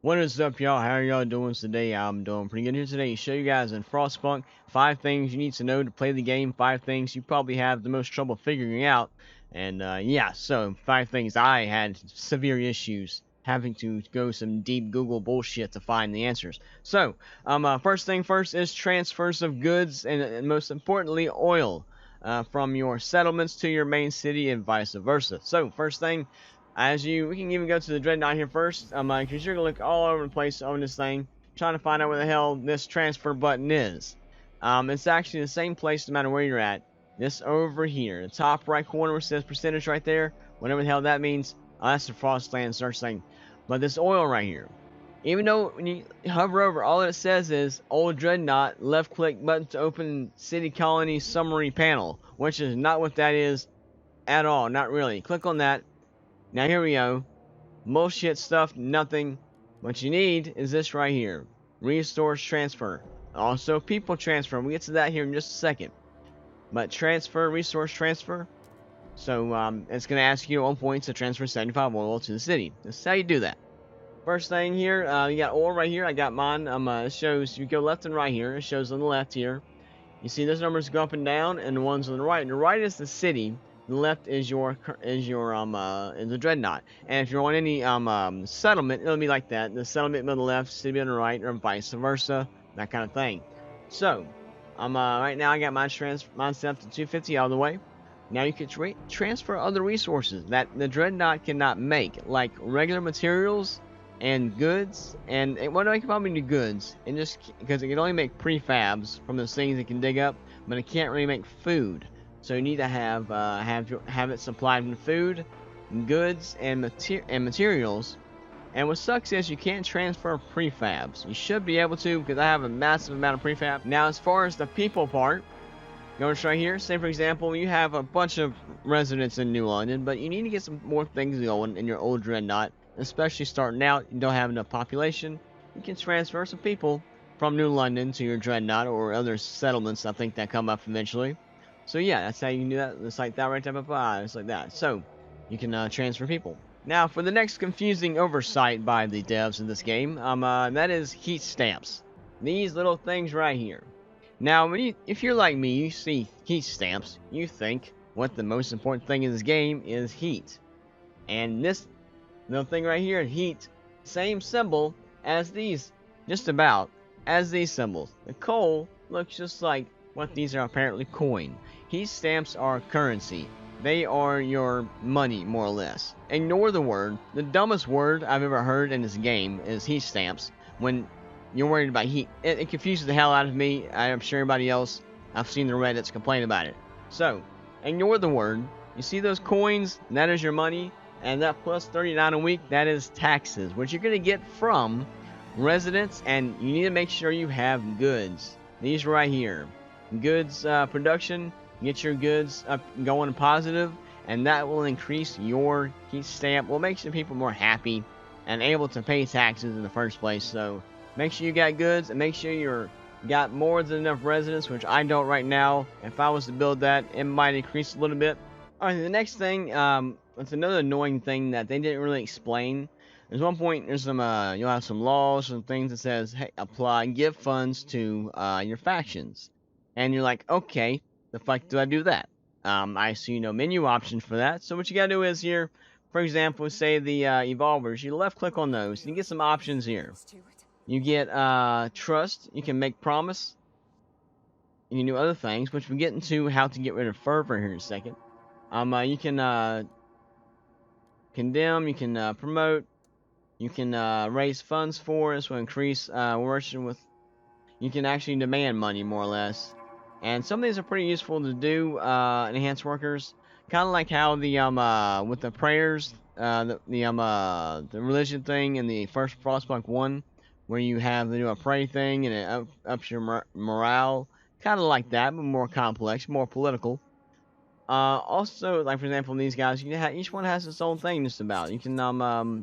What is up, y'all? How are y'all doing today? I'm doing pretty good here today to show you guys in Frostpunk 5 things you need to know to play the game, 5 things you probably have the most trouble figuring out. And yeah, so 5 things I had severe issues having to go some deep Google bullshit to find the answers. So, first thing first is transfers of goods and most importantly, oil from your settlements to your main city and vice versa. So, first thing, we can even go to the Dreadnought here first, because you're gonna look all over the place on this thing, trying to find out where the hell this transfer button is. It's actually the same place no matter where you're at. This over here, the top right corner where it says percentage right there, whatever the hell that means. That's the Frostland search thing. But this oil right here, even though when you hover over, all it says is old Dreadnought, left click button to open city colony summary panel, which is not what that is at all, not really. Click on that. Now here we go. Bullshit stuff, nothing. What you need is this right here. Resource transfer. Also people transfer. We'll get to that here in just a second. But transfer, resource transfer. So it's going to ask you at one point to transfer 75 oil to the city. This is how you do that. First thing here, you got oil right here. I got mine. It shows, you go left and right here. It shows on the left here. You see those numbers go up and down, and the ones on the right. The right is the city. The left is the Dreadnought. And if you're on any settlement, it'll be like that. The settlement on the left, city on the right, or vice versa, that kind of thing. So, right now I got mine set up to 250 all the way. Now you can transfer other resources that the Dreadnought cannot make, like regular materials and goods, and well, no, it can probably do goods, and just because it can only make prefabs from those things it can dig up, but it can't really make food. So you need to have it supplied with food, goods, and materials. And what sucks is you can't transfer prefabs. You should be able to, because I have a massive amount of prefab. Now, as far as the people part, going right here, say for example, you have a bunch of residents in New London, but you need to get some more things going in your old Dreadnought. Especially starting out, you don't have enough population. You can transfer some people from New London to your Dreadnought or other settlements, I think, that come up eventually. So yeah, that's how you can do that. It's like that right there, it's like that. So you can transfer people. Now for the next confusing oversight by the devs of this game, that is heat stamps. These little things right here. Now, if you're like me, you see heat stamps, you think what the most important thing in this game is heat. And this little thing right here, heat, same symbol as these, just about as these symbols. The coal looks just like what these are apparently coin. Heat stamps are currency. They are your money, more or less. Ignore the word. The dumbest word I've ever heard in this game is heat stamps. When you're worried about heat, it confuses the hell out of me. I'm sure everybody else, I've seen the Reddits complain about it. So, ignore the word. You see those coins? That is your money. And that plus 39 a week, that is taxes, which you're going to get from residents, and you need to make sure you have goods. These right here. Goods production, get your goods up going positive, and that will increase your heat stamp. Will make some people more happy and able to pay taxes in the first place. So make sure you got goods, and make sure you're got more than enough residents, which I don't right now. If I was to build that, it might increase a little bit. Alright, the next thing, it's another annoying thing that they didn't really explain. There's one point, there's some, you'll have some laws, some things that says, hey, give funds to, your factions. And you're like, okay, the fuck do I do that? I see no menu options for that. So what you gotta do is here, for example, say the, evolvers, you left click on those, and you get some options here. You get, trust, you can make promise, and you do other things, which we get into how to get rid of fervor here in a second. You can, condemn, you can promote, you can raise funds for us, will increase worship with, you can actually demand money more or less, and some of these are pretty useful to do, enhance workers, kind of like how the with the prayers, the religion thing in the first Frostpunk 1, where you have to do a pray thing and it ups your morale, kind of like that, but more complex, more political. Also, like for example, these guys, each one has its own thing just about. You can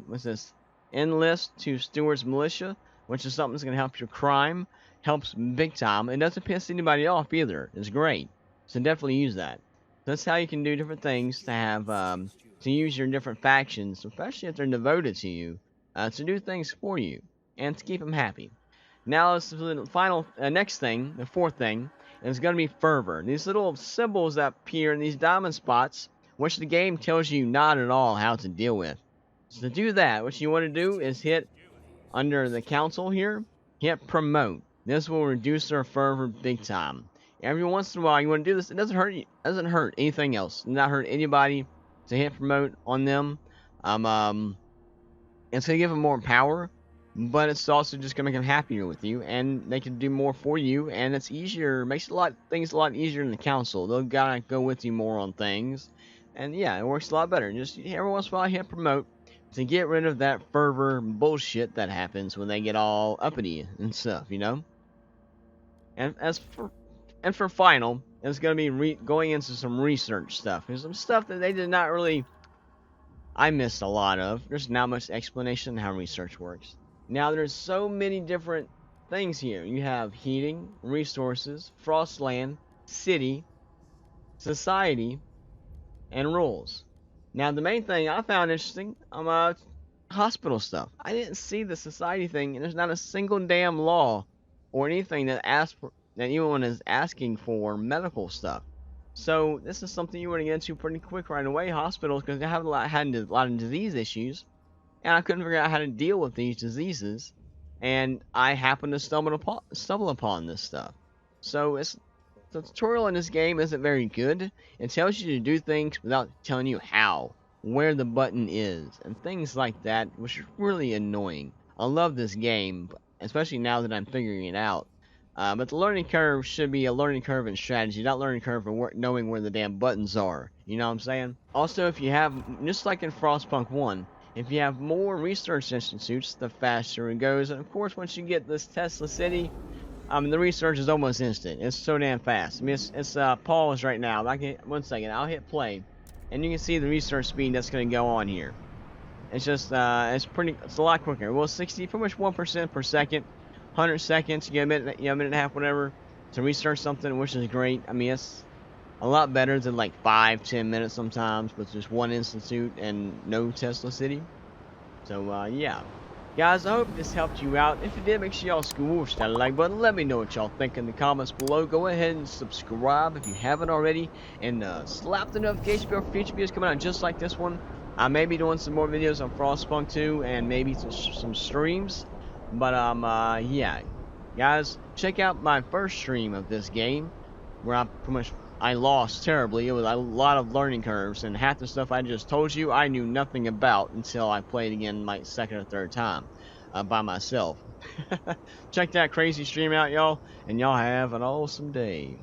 what's this? Enlist to Stewart's militia, which is something that's gonna help your crime, helps big time. It doesn't piss anybody off either. It's great, so definitely use that. That's how you can do different things to have to use your different factions, especially if they're devoted to you. to do things for you and to keep them happy. Now, this is the final, next thing, the fourth thing, is going to be fervor. These little symbols that appear in these diamond spots, which the game tells you not at all how to deal with. So to do that, what you want to do is hit under the console here, hit promote. This will reduce their fervor big time. Every once in a while, you want to do this. It doesn't hurt you. Doesn't hurt anything else. Not hurt anybody to hit promote on them. It's gonna give them more power, but it's also just gonna make them happier with you, and they can do more for you. And it's easier. Makes things a lot easier in the council. They'll gotta go with you more on things, and yeah, it works a lot better. Just every once in a while, hit promote to get rid of that fervor bullshit that happens when they get all uppity and stuff, you know. And for final, it's gonna be going into some research stuff. There's some stuff that they did not really. I missed a lot of. There's not much explanation on how research works. Now there's so many different things here. You have heating, resources, frostland, city, society, and rules. Now, the main thing I found interesting, hospital stuff. I didn't see the society thing, and there's not a single damn law or anything that that anyone is asking for medical stuff. So this is something you want to get into pretty quick right away. Hospitals, because they have had a lot of disease issues, and I couldn't figure out how to deal with these diseases, and I happened to stumble upon this stuff. So the tutorial in this game isn't very good. It tells you to do things without telling you how, where the button is, and things like that, which is really annoying. I love this game, especially now that I'm figuring it out. But the learning curve should be a learning curve in strategy, not learning curve in knowing where the damn buttons are. You know what I'm saying? Also, if you have, just like in Frostpunk 1, if you have more research institutes, the faster it goes. And of course, once you get this Tesla City, the research is almost instant. It's so damn fast. I mean, it's paused right now. One second, I'll hit play, and you can see the research speed that's going to go on here. It's just, it's a lot quicker. Well, pretty much 1% per second, 100 seconds, you get a minute and a half, whatever, to research something, which is great. I mean, it's a lot better than like 5-10 minutes sometimes with just one institute and no Tesla City. So, yeah. Guys, I hope this helped you out. If it did, make sure y'all squish that like button. Let me know what y'all think in the comments below. Go ahead and subscribe if you haven't already. And slap the notification bell for future videos coming out just like this one. I may be doing some more videos on Frostpunk 2 and maybe some streams. But, yeah. Guys, check out my first stream of this game, where I lost terribly. It was a lot of learning curves, and half the stuff I just told you I knew nothing about until I played again my second or third time by myself. Check that crazy stream out, y'all, and y'all have an awesome day.